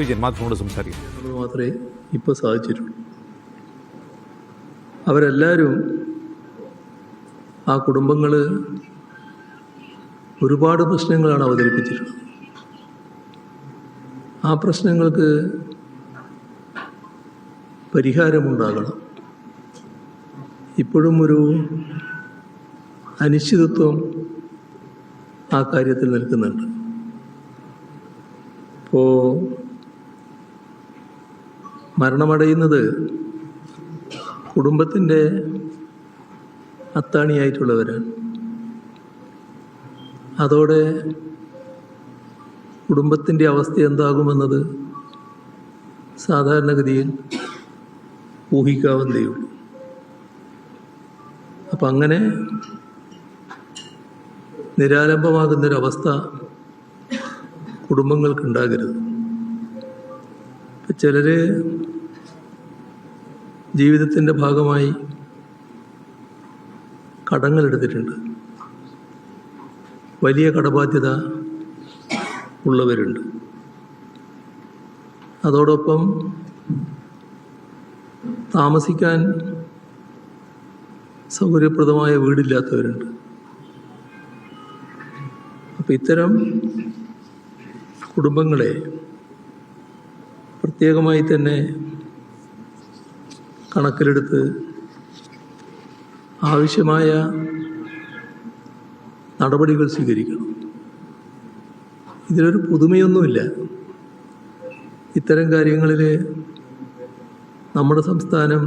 വിജയൻ മാധ്യമങ്ങളോട് സംസാരിക്കുന്നത് മാത്രമേ ഇപ്പോൾ സാധിച്ചിട്ടുള്ളൂ. അവരെല്ലാവരും ആ കുടുംബങ്ങൾ ഒരുപാട് പ്രശ്നങ്ങളാണ് അവതരിപ്പിച്ചിട്ടുള്ളത്. ആ പ്രശ്നങ്ങൾക്ക് പരിഹാരമുണ്ടാകണം. ഇപ്പോഴും ഒരു അനിശ്ചിതത്വം ആ കാര്യത്തിൽ നിൽക്കുന്നുണ്ട്. ഇപ്പോൾ മരണമടയുന്നത് കുടുംബത്തിൻ്റെ അത്താണിയായിട്ടുള്ളവരാണ്. അതോടെ കുടുംബത്തിൻ്റെ അവസ്ഥ എന്താകുമെന്നത് സാധാരണഗതിയിൽ ഊഹിക്കാവുന്നതേ ഉള്ളൂ. അപ്പം അങ്ങനെ നിരാലംബമാകുന്നൊരവസ്ഥ കുടുംബങ്ങൾക്കുണ്ടാകരുത്. ചിലർ ജീവിതത്തിൻ്റെ ഭാഗമായി കടങ്ങളെടുത്തിട്ടുണ്ട്. വലിയ കടബാധ്യത ഉള്ളവരുണ്ട്. അതോടൊപ്പം താമസിക്കാൻ സൗകര്യപ്രദമായ വീടില്ലാത്തവരുണ്ട്. അപ്പം ഇത്തരം കുടുംബങ്ങളെ പ്രത്യേകമായി തന്നെ കണക്കിലെടുത്ത് ആവശ്യമായ നടപടികൾ സ്വീകരിക്കണം. ഇതിലൊരു പുതുമയൊന്നുമില്ല. ഇത്തരം കാര്യങ്ങളിൽ നമ്മുടെ സംസ്ഥാനം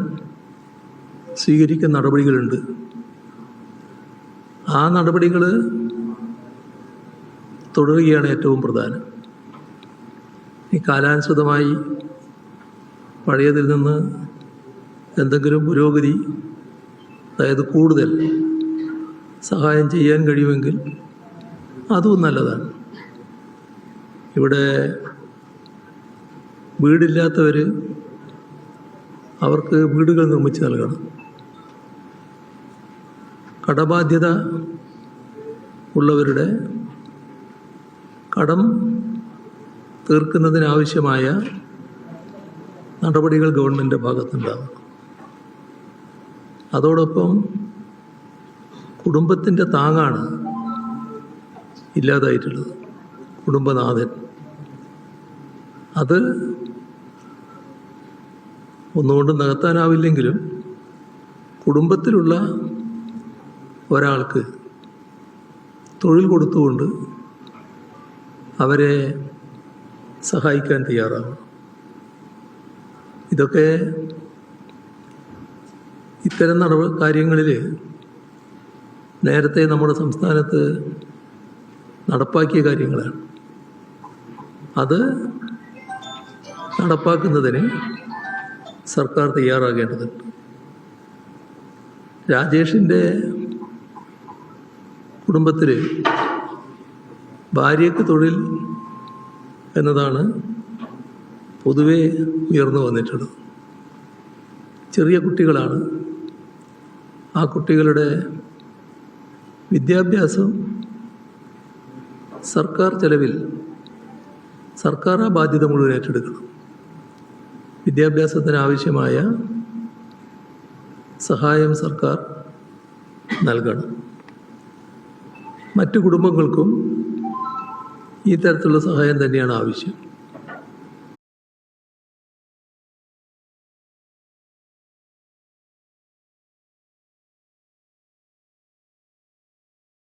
സ്വീകരിക്കുന്ന നടപടികളുണ്ട്. ആ നടപടികൾ തുടരുകയാണ് ഏറ്റവും പ്രധാനം. ഈ കാലാനുസൃതമായി പഴയതിൽ നിന്ന് എന്തെങ്കിലും പുരോഗതി, അതായത് കൂടുതൽ സഹായം ചെയ്യാൻ കഴിയുമെങ്കിൽ അതും നല്ലതാണ്. ഇവിടെ വീടില്ലാത്തവർ അവർക്ക് വീടുകൾ നിർമ്മിച്ച് നൽകണം. കടബാധ്യത ഉള്ളവരുടെ കടം തീർക്കുന്നതിനാവശ്യമായ നടപടികൾ ഗവൺമെൻറ്റിൻ്റെ ഭാഗത്തുണ്ടാകും. അതോടൊപ്പം കുടുംബത്തിൻ്റെ താങ്ങാണ് ഇല്ലാതായിട്ടുള്ളത്, കുടുംബനാഥൻ. അത് ഒന്നുകൊണ്ട് നികത്താനാവില്ലെങ്കിലും കുടുംബത്തിലുള്ള ഒരാൾക്ക് തൊഴിൽ കൊടുത്തുകൊണ്ട് അവരെ സഹായിക്കാൻ തയ്യാറാവണം. ഇതൊക്കെ ഇത്തരം കാര്യങ്ങളിൽ നേരത്തെ നമ്മുടെ സംസ്ഥാനത്ത് നടപ്പാക്കിയ കാര്യങ്ങളാണ്. അത് നടപ്പാക്കുന്നതിന് സർക്കാർ തയ്യാറാകേണ്ടതുണ്ട്. രാജേഷിൻ്റെ കുടുംബത്തിൽ ഭാര്യയ്ക്ക് തൊഴിൽ എന്നതാണ് പൊതുവെ ഉയർന്നു വന്നിട്ടുള്ളത്. ചെറിയ കുട്ടികളാണ്. ആ കുട്ടികളുടെ വിദ്യാഭ്യാസം സർക്കാർ ചെലവിൽ സർക്കാർ ആ ബാധ്യത മുഴുവൻ ഏറ്റെടുക്കണം. വിദ്യാഭ്യാസത്തിനാവശ്യമായ സഹായം സർക്കാർ നൽകണം. മറ്റു കുടുംബങ്ങൾക്കും ഈ തരത്തിലുള്ള സഹായം തന്നെയാണ് ആവശ്യം.